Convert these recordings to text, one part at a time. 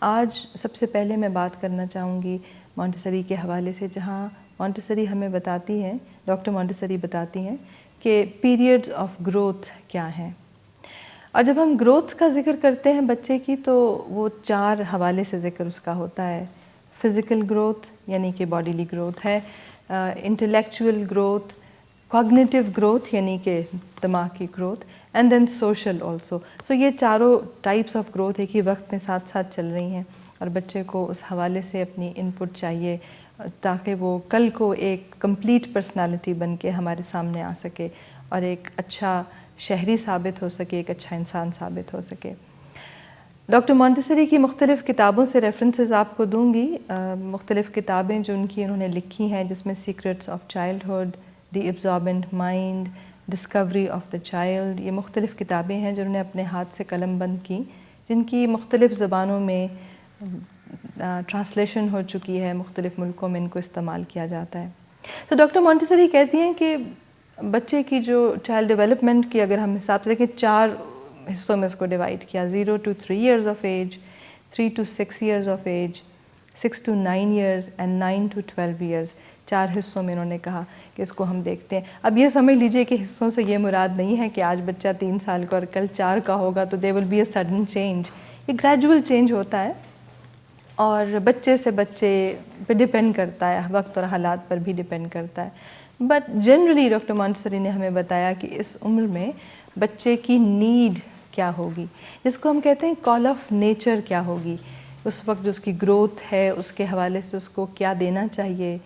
آج سب سے پہلے میں بات کرنا چاہوں گی مونٹیسری کے حوالے سے، جہاں مونٹیسری ہمیں بتاتی ہیں، ڈاکٹر مونٹیسری بتاتی ہیں کہ پیریڈز آف گروتھ کیا ہیں۔ اور جب ہم گروتھ کا ذکر کرتے ہیں بچے کی تو وہ 4 حوالے سے ذکر اس کا ہوتا ہے۔ فزیکل گروتھ یعنی کہ باڈیلی گروتھ ہے، انٹلیکچوئل گروتھ، کوگنیٹیو گروتھ یعنی کہ دماغ کی growth, and then social also. So یہ چاروں ٹائپس آف گروتھ ایک ہی وقت میں ساتھ ساتھ چل رہی ہیں، اور بچے کو اس حوالے سے اپنی ان پٹ چاہیے تاکہ وہ کل کو ایک کمپلیٹ پرسنالٹی بن کے ہمارے سامنے آ سکے اور ایک اچھا شہری ثابت ہو سکے، ایک اچھا انسان ثابت ہو سکے۔ ڈاکٹر مونٹیسری کی مختلف کتابوں سے ریفرنسز آپ کو دوں گی، مختلف کتابیں جو انہوں نے لکھی ہیں، جس میں secrets of childhood, the absorbent mind, discovery of the child, یہ مختلف کتابیں ہیں جو انہوں نے اپنے ہاتھ سے قلم بند کی، جن کی مختلف زبانوں میں ٹرانسلیشن ہو چکی ہے، مختلف ملکوں میں ان کو استعمال کیا جاتا ہے۔ تو ڈاکٹر مونٹیسری کہتی ہیں کہ بچے کی جو چائلڈ ڈیولپمنٹ کی اگر ہم حساب سے دیکھیں 4 حصوں میں اس کو ڈیوائڈ کیا، 0 to 3 years of age، 3 to 6 years of age، 6 to 9 years and 9 to 12 years، 4 حصوں میں انہوں نے کہا کہ اس کو ہم دیکھتے ہیں۔ اب یہ سمجھ لیجئے کہ حصوں سے یہ مراد نہیں ہے کہ آج بچہ 3 سال کا اور کل 4 کا ہوگا تو there will be a sudden change، یہ گریجول چینج ہوتا ہے اور بچے سے بچے پہ ڈپینڈ کرتا ہے، وقت اور حالات پر بھی ڈپینڈ کرتا ہے۔ بٹ جنرلی ڈاکٹر مونٹیسری نے ہمیں بتایا کہ اس عمر میں بچے کی نیڈ کیا ہوگی، جس کو ہم کہتے ہیں کال آف نیچر کیا ہوگی، اس وقت جو اس کی گروتھ ہے اس کے حوالے سے اس کو کیا دینا چاہیے،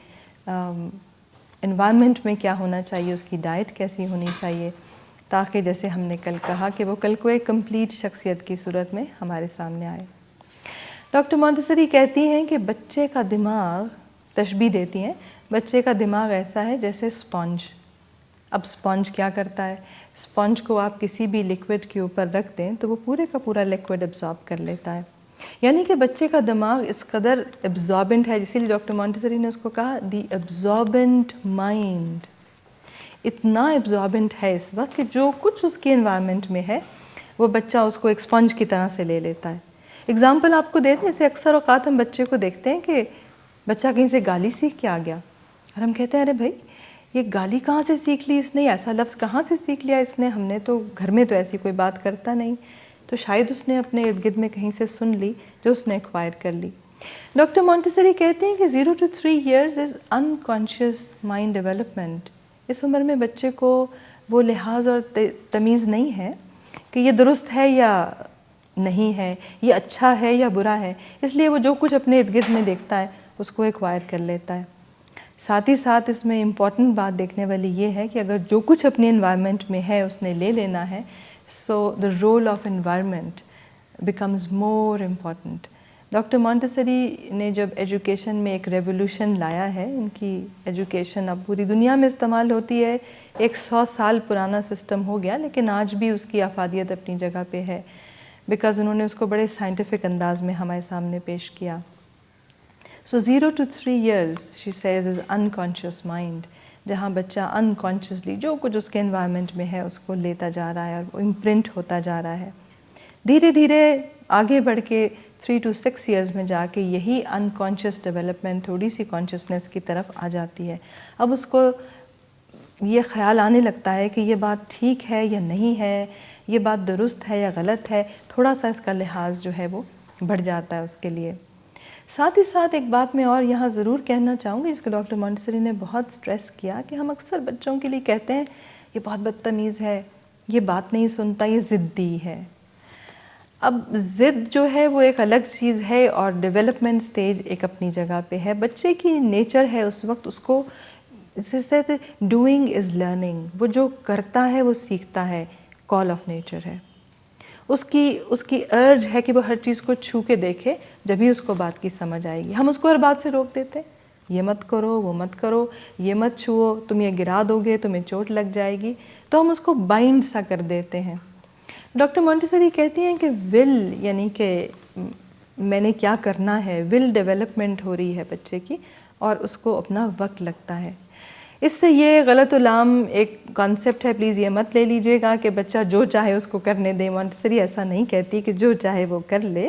انوائرمنٹ میں کیا ہونا چاہیے، اس کی ڈائٹ کیسی ہونی چاہیے، تاکہ جیسے ہم نے کل کہا کہ وہ کل کو ایک کمپلیٹ شخصیت کی صورت میں ہمارے سامنے آئے۔ ڈاکٹر مونٹیسری کہتی ہیں کہ بچے کا دماغ، تشبیہ دیتی ہیں، بچے کا دماغ ایسا ہے جیسے اسپونج۔ اب اسپونج کیا کرتا ہے؟ اسپونج کو آپ کسی بھی لیکوڈ کے اوپر رکھ دیں تو وہ پورے کا پورا لیکوڈ ایبزارب کر لیتا ہے، یعنی کہ بچے کا دماغ اس قدر ایبزاربنٹ ہے، اسی لیے ڈاکٹر مونٹیسری نے اس کو کہا دی ایبزاربنٹ مائنڈ، اتنا ایبزاربنٹ ہے اس وقت کہ جو کچھ اس کے انوائرمنٹ میں ہے وہ بچہ اس کو ایک اسپونج کی طرح سے لے لیتا ہے۔ اگزامپل آپ کو دیتے ہیں، جیسے اکثر اوقات ہم بچے کو دیکھتے ہیں کہ بچہ کہیں سے گالی سیکھ کے آ گیا اور ہم کہتے ہیں ارے بھائی یہ گالی کہاں سے سیکھ لی اس نے، ایسا لفظ کہاں سے سیکھ لیا اس نے، ہم نے تو گھر میں تو ایسی کوئی بات کرتا نہیں، تو شاید اس نے اپنے ارد گرد میں کہیں سے سن لی جو اس نے ایکوائر کر لی۔ ڈاکٹر مونٹیسری کہتے ہیں کہ 0 to 3 years is unconscious mind development. اس عمر میں بچے کو وہ لحاظ اور تمیز نہیں ہے کہ یہ درست ہے یا نہیں ہے، یہ اچھا ہے یا برا ہے، اس لیے وہ جو کچھ اپنے ارد گرد میں دیکھتا ہے اس کو ایکوائر کر لیتا ہے۔ ساتھ ہی ساتھ اس میں امپورٹنٹ بات دیکھنے والی یہ ہے کہ اگر جو کچھ اپنے انوائرمنٹ میں ہے اس نے لے لینا ہے، so the role of environment becomes more important. Doctor Montessori نے جب ایجوکیشن میں ایک ریولیوشن لایا ہے، ان کی ایجوکیشن اب پوری دنیا میں استعمال ہوتی ہے، 100 سال پرانا سسٹم ہو گیا لیکن آج بھی اس کی افادیت اپنی جگہ پہ ہے، بیکاز انہوں نے اس کو بڑے سائنٹیفک انداز میں ہمارے سامنے پیش کیا۔ So 0 to 3 years, she says, is unconscious mind، جہاں بچہ انکانشیسلی جو کچھ اس کے انوائرمنٹ میں ہے اس کو لیتا جا رہا ہے اور وہ امپرنٹ ہوتا جا رہا ہے۔ دھیرے دھیرے آگے بڑھ کے 3 to 6 years میں جا کے یہی انکانشیس ڈیولپمنٹ تھوڑی سی کانشیسنیس کی طرف آ جاتی ہے۔ اب اس کو یہ خیال آنے لگتا ہے کہ یہ بات ٹھیک ہے یا نہیں ہے، یہ بات درست ہے یا غلط ہے، تھوڑا سا اس کا لحاظ جو ہے وہ بڑھ جاتا ہے اس کے لیے۔ ساتھ ہی ساتھ ایک بات میں اور یہاں ضرور کہنا چاہوں گی، جس کو ڈاکٹر مونٹیسری نے بہت سٹریس کیا، کہ ہم اکثر بچوں کے لیے کہتے ہیں یہ بہت بدتمیز ہے، یہ بات نہیں سنتا، یہ ضدی ہے۔ اب ضد جو ہے وہ ایک الگ چیز ہے اور ڈیولپمنٹ سٹیج ایک اپنی جگہ پہ ہے۔ بچے کی نیچر ہے اس وقت، اس کو جیسے ڈوئنگ از لرننگ، وہ جو کرتا ہے وہ سیکھتا ہے، کال آف نیچر ہے۔ اس کی ارج ہے کہ وہ ہر چیز کو چھو کے دیکھے، جبھی اس کو بات کی سمجھ آئے گی۔ ہم اس کو ہر بات سے روک دیتے ہیں، یہ مت کرو، وہ مت کرو، یہ مت چھوؤ، تم یہ گرا دو گے، تمہیں چوٹ لگ جائے گی، تو ہم اس کو بائنڈ سا کر دیتے ہیں۔ ڈاکٹر مونٹیسری کہتی ہیں کہ ول، یعنی کہ میں نے کیا کرنا ہے، ول ڈیولپمنٹ ہو رہی ہے بچے کی اور اس کو اپنا وقت لگتا ہے۔ اس سے یہ غلط علام ایک کانسیپٹ ہے، پلیز یہ مت لے لیجئے گا کہ بچہ جو چاہے اس کو کرنے دے۔ مونٹیسری ایسا نہیں کہتی کہ جو چاہے وہ کر لے،